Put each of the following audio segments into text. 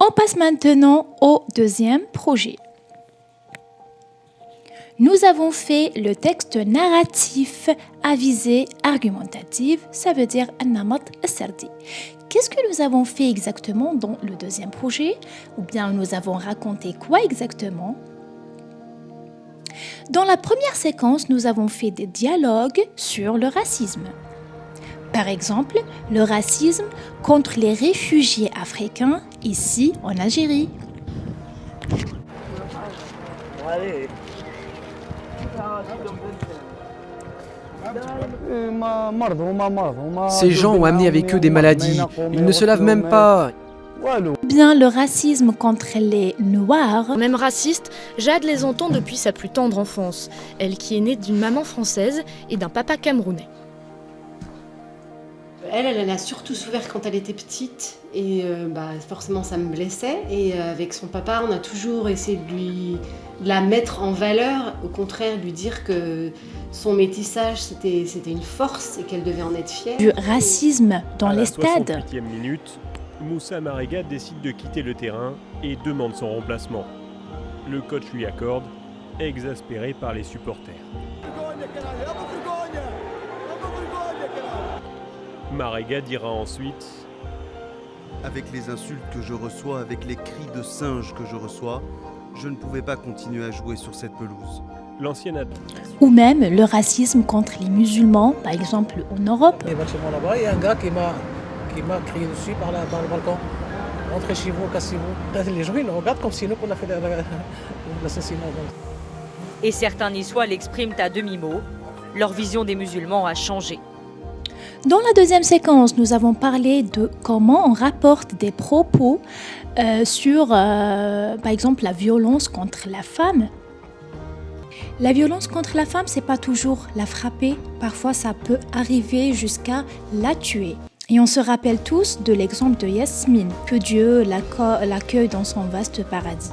On passe maintenant au deuxième projet. Nous avons fait le texte narratif à visée argumentative, ça veut dire النمط السردي. Qu'est-ce que nous avons fait exactement dans le deuxième projet? Ou bien nous avons raconté quoi exactement? Dans la première séquence, nous avons fait des dialogues sur le racisme. Par exemple, le racisme contre les réfugiés africains ici en Algérie. Ces gens ont amené avec eux des maladies. Ils ne se lavent même pas. Bien le racisme contre les Noirs. Même raciste, Jade les entend depuis sa plus tendre enfance. Elle qui est née d'une maman française et d'un papa camerounais. Elle a surtout souffert quand elle était petite et forcément ça me blessait. Et avec son papa, on a toujours essayé de la mettre en valeur, au contraire lui dire que son métissage c'était une force et qu'elle devait en être fière. Du racisme dans les stades. À la 68e minute, Moussa Marega décide de quitter le terrain et demande son remplacement. Le coach lui accorde, exaspéré par les supporters. Marega dira ensuite: avec les insultes que je reçois, avec les cris de singe que je reçois, je ne pouvais pas continuer à jouer sur cette pelouse. L'ancienne Ou même le racisme contre les musulmans, par exemple en Europe. Il y a un gars qui m'a crié dessus par le balcon. Rentrez chez vous, cassez-vous. Les gens ils nous regardent comme si nous qu'on a fait l'assassinat. Et certains Niçois l'expriment à demi-mot. Leur vision des musulmans a changé. Dans la deuxième séquence, nous avons parlé de comment on rapporte des propos sur, par exemple, la violence contre la femme. La violence contre la femme, c'est pas toujours la frapper. Parfois, ça peut arriver jusqu'à la tuer. Et on se rappelle tous de l'exemple de Yasmine, que Dieu l'accueille dans son vaste paradis.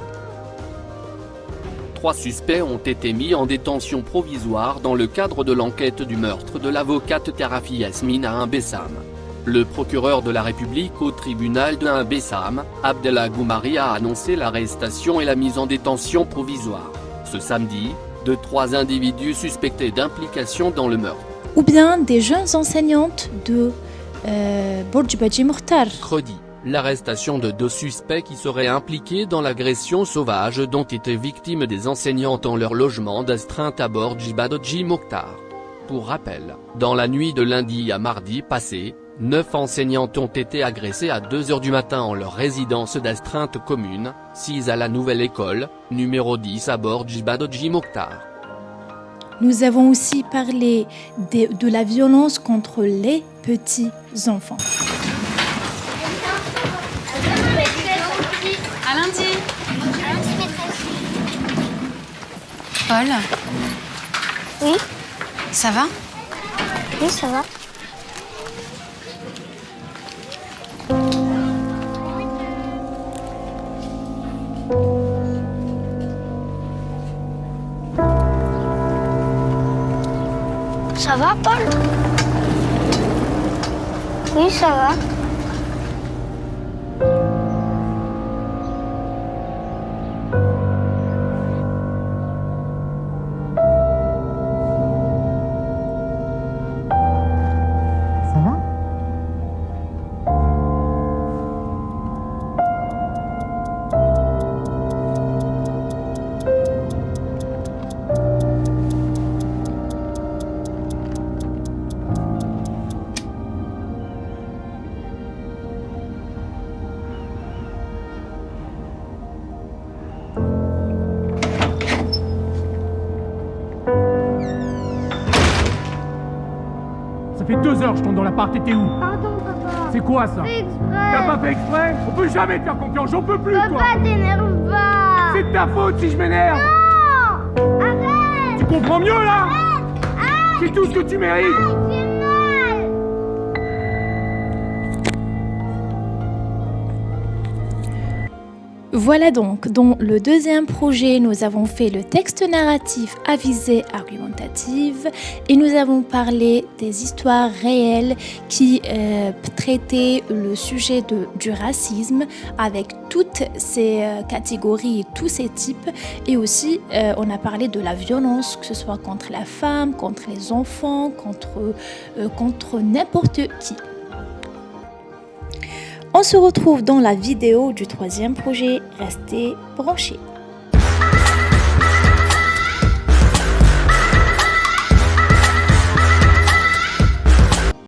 3 suspects ont été mis en détention provisoire dans le cadre de l'enquête du meurtre de l'avocate Karafi Yasmine à Bessam. Le procureur de la République au tribunal de Bessam, Abdellah Goumari, a annoncé l'arrestation et la mise en détention provisoire, ce samedi, de 3 individus suspectés d'implication dans le meurtre. Ou bien des jeunes enseignantes de Bourj Badji Mokhtar. Mercredi, l'arrestation de 2 suspects qui seraient impliqués dans l'agression sauvage dont étaient victimes des enseignantes en leur logement d'astreinte à Bourj Badji Mokhtar. Pour rappel, dans la nuit de lundi à mardi passé, 9 enseignantes ont été agressées à 2 h du matin en leur résidence d'astreinte commune, 6 à la nouvelle école, numéro 10 à Bourj Badji Mokhtar. Nous avons aussi parlé de la violence contre les petits enfants. À lundi. Paul? Oui? Ça va? Oui, ça va. Ça va, Paul? Oui, ça va. Ça fait 2 heures que je tombe dans l'appart, t'étais où? Pardon, papa. C'est quoi ça? Fais exprès. T'as pas fait exprès? On peut jamais te faire confiance, j'en peux plus, toi! Papa, t'énerve pas. C'est de ta faute si je m'énerve! Non! Arrête! Tu comprends mieux, là? Arrête! C'est tout ce que tu mérites! J'ai mal! Voilà donc, dans le deuxième projet, nous avons fait le texte narratif à visée argumentative et nous avons parlé des histoires réelles qui traitaient le sujet du racisme avec toutes ces catégories et tous ces types. Et aussi, on a parlé de la violence, que ce soit contre la femme, contre les enfants, contre n'importe qui. On se retrouve dans la vidéo du troisième projet. Restez branchés.